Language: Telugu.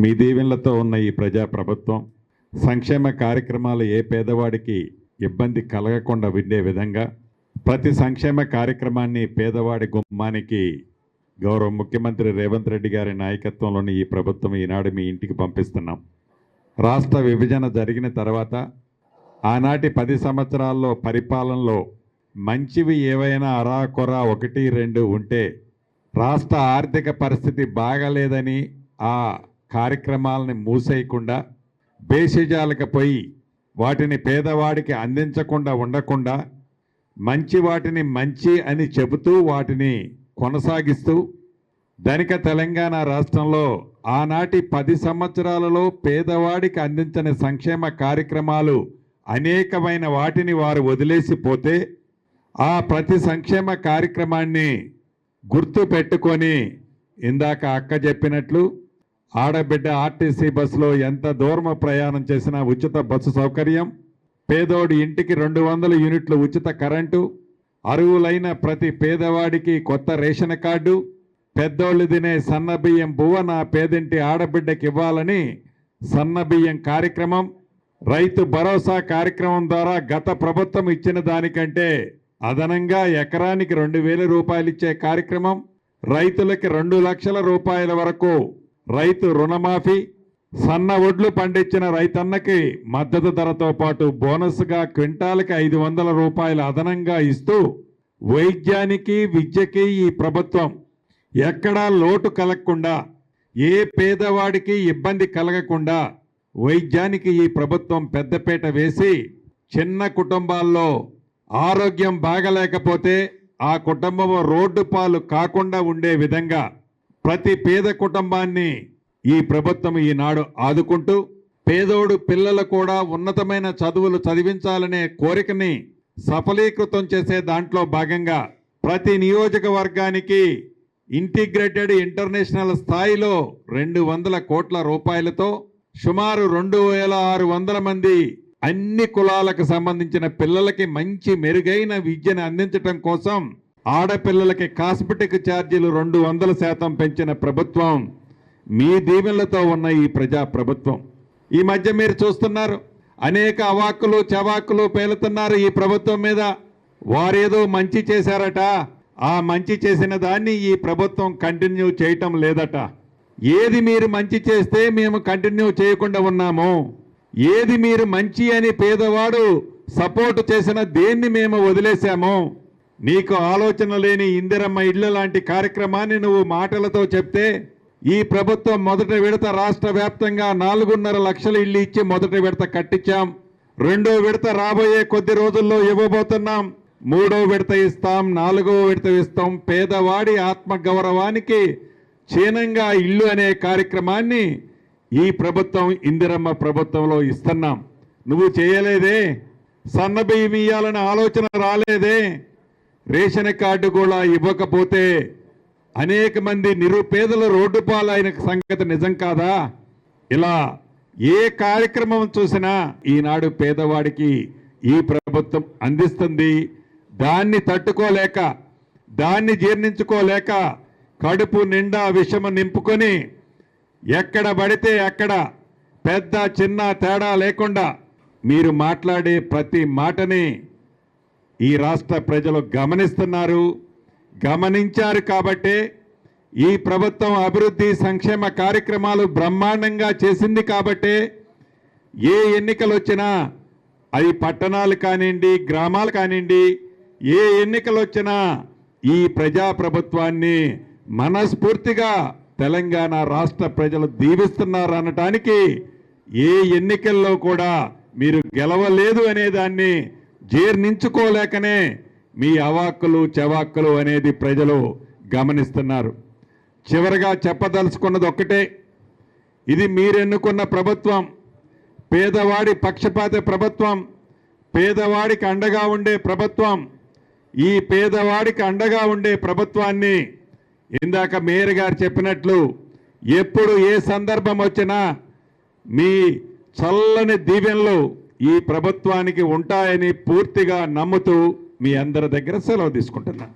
మీ దీవెనలతో ఉన్న ఈ ప్రజా ప్రభుత్వం సంక్షేమ కార్యక్రమాలు ఏ పేదవాడికి ఇబ్బంది కలగకుండా విండే విధంగా ప్రతి సంక్షేమ కార్యక్రమాన్ని పేదవాడి గుమ్మానికి గౌరవ ముఖ్యమంత్రి రేవంత్ రెడ్డి గారి నాయకత్వంలోని ఈ ప్రభుత్వం ఈనాడు మీ ఇంటికి పంపిస్తున్నాం. రాష్ట్ర విభజన జరిగిన తర్వాత ఆనాటి 10 సంవత్సరాల్లో పరిపాలనలో మంచివి ఏవైనా అరాకొరా 1-2 ఉంటే రాష్ట్ర ఆర్థిక పరిస్థితి బాగలేదని ఆ కార్యక్రమాలని మూసేయకుండా బేసిజాలకు పోయి వాటిని పేదవాడికి అందించకుండా ఉండకుండా మంచి వాటిని మంచి అని చెబుతూ వాటిని కొనసాగిస్తూ ధనిక తెలంగాణ రాష్ట్రంలో ఆనాటి 10 సంవత్సరాలలో పేదవాడికి అందించని సంక్షేమ కార్యక్రమాలు అనేకమైన వాటిని వారు వదిలేసిపోతే ఆ ప్రతి సంక్షేమ కార్యక్రమాన్ని గుర్తు పెట్టుకొని ఇందాక అక్క చెప్పినట్లు ఆడబిడ్డ ఆర్టీసీ బస్సులో ఎంత దూరం ప్రయాణం చేసినా ఉచిత బస్సు సౌకర్యం, పేదోడి ఇంటికి 200 యూనిట్లు ఉచిత కరెంటు, అర్హులైన ప్రతి పేదవాడికి కొత్త రేషన్ కార్డు, పెద్దోళ్ళు తినే సన్నబియ్యం బువ్వ నా పేదింటి ఆడబిడ్డకి ఇవ్వాలని సన్నబియ్యం కార్యక్రమం, రైతు భరోసా కార్యక్రమం ద్వారా గత ప్రభుత్వం ఇచ్చిన దానికంటే అదనంగా ఎకరానికి 2,000 రూపాయలు ఇచ్చే కార్యక్రమం, రైతులకి 2 లక్షల రూపాయల వరకు రైతు రుణమాఫీ, సన్న ఒడ్లు పండించిన రైతన్నకి మద్దతు ధరతో పాటు బోనస్గా క్వింటాల్కి 500 రూపాయలు అదనంగా ఇస్తూ వైద్యానికి విద్యకి ఈ ప్రభుత్వం ఎక్కడా లోటు కలగకుండా ఏ పేదవాడికి ఇబ్బంది కలగకుండా వైద్యానికి ఈ ప్రభుత్వం పెద్దపీట వేసి చిన్న కుటుంబాల్లో ఆరోగ్యం బాగలేకపోతే ఆ కుటుంబం రోడ్డు పాలు కాకుండా ఉండే విధంగా ప్రతి పేద కుటుంబాన్ని ఈ ప్రభుత్వం ఈనాడు ఆదుకుంటూ పేదోడు పిల్లలు కూడా ఉన్నతమైన చదువులు చదివించాలనే కోరికని సఫలీకృతం చేసే దాంట్లో భాగంగా ప్రతి నియోజకవర్గానికి ఇంటిగ్రేటెడ్ ఇంటర్నేషనల్ స్థాయిలో 200 కోట్ల రూపాయలతో సుమారు 2,600 మంది అన్ని కులాలకు సంబంధించిన పిల్లలకి మంచి మెరుగైన విద్యను అందించడం కోసం ఆడపిల్లలకి కాస్మెటిక్ ఛార్జీలు 200% పెంచిన ప్రభుత్వం మీ దీవెనలతో ఉన్న ఈ ప్రజా ప్రభుత్వం. ఈ మధ్య మీరు చూస్తున్నారు అనేక అవాక్కులు చవాకులు పేలుతున్నారు ఈ ప్రభుత్వం మీద. వారేదో మంచి చేశారట, ఆ మంచి చేసిన దాన్ని ఈ ప్రభుత్వం కంటిన్యూ చేయటం లేదట. ఏది మీరు మంచి చేస్తే మేము కంటిన్యూ చేయకుండా ఉన్నాము, ఏది మీరు మంచి అని పేదవాడు సపోర్టు చేసిన దేన్ని మేము వదిలేశాము. నీకు ఆలోచన లేని ఇందిరమ్మ ఇళ్ల లాంటి కార్యక్రమాన్ని నువ్వు మాటలతో చెప్తే ఈ ప్రభుత్వం మొదటి విడత రాష్ట్ర వ్యాప్తంగా 4.5 లక్షల ఇళ్లు ఇచ్చి మొదటి విడత కట్టించాం. 2వ విడత రాబోయే కొద్ది రోజుల్లో ఇవ్వబోతున్నాం. 3వ విడత ఇస్తాం, 4వ విడత ఇస్తాం. పేదవాడి ఆత్మగౌరవానికి క్షీణంగా ఇల్లు అనే కార్యక్రమాన్ని ఈ ప్రభుత్వం ఇందిరమ్మ ప్రభుత్వంలో ఇస్తున్నాం. నువ్వు చేయలేదే, సన్నబియ్యం ఇయ్యాలనే ఆలోచన రాలేదే, రేషన్ కార్డు కూడా ఇవ్వకపోతే అనేక మంది నిరుపేదలు రోడ్డు పాలైన సంగతి నిజం కాదా? ఇలా ఏ కార్యక్రమం చూసినా ఈనాడు పేదవాడికి ఈ ప్రభుత్వం అందిస్తుంది. దాన్ని తట్టుకోలేక, దాన్ని జీర్ణించుకోలేక కడుపు నిండా విషము నింపుకొని ఎక్కడ పడితే అక్కడ పెద్ద చిన్న తేడా లేకుండా మీరు మాట్లాడే ప్రతి మాటని ఈ రాష్ట్ర ప్రజలు గమనిస్తున్నారు. గమనించారు కాబట్టే ఈ ప్రభుత్వం అభివృద్ధి సంక్షేమ కార్యక్రమాలు బ్రహ్మాండంగా చేసింది కాబట్టే ఏ ఎన్నికలు వచ్చినా అది పట్టణాలు కానివ్వండి, గ్రామాలు కానివ్వండి, ఏ ఎన్నికలు వచ్చినా ఈ ప్రజాప్రభుత్వాన్ని మనస్ఫూర్తిగా తెలంగాణ రాష్ట్ర ప్రజలు దీవిస్తున్నారు అనటానికి ఏ ఎన్నికల్లో కూడా మీరు గెలవలేదు అనేదాన్ని జీర్ణించుకోలేకనే మీ అవాక్కులు చవాక్కులు అనేది ప్రజలు గమనిస్తున్నారు. చివరగా చెప్పదలుచుకున్నది ఒక్కటే, ఇది మీరెన్నుకున్న ప్రభుత్వం పేదవాడి పక్షపాత ప్రభుత్వం, పేదవాడికి అండగా ఉండే ప్రభుత్వం. ఈ పేదవాడికి అండగా ఉండే ప్రభుత్వాన్ని ఇందాక మేయర్ గారు చెప్పినట్లు ఎప్పుడు ఏ సందర్భం వచ్చినా మీ చల్లని దీవెనలు ఈ ప్రభుత్వానికి ఉంటాయని పూర్తిగా నమ్ముతూ మీ అందరి దగ్గర సెలవు తీసుకుంటున్నాను.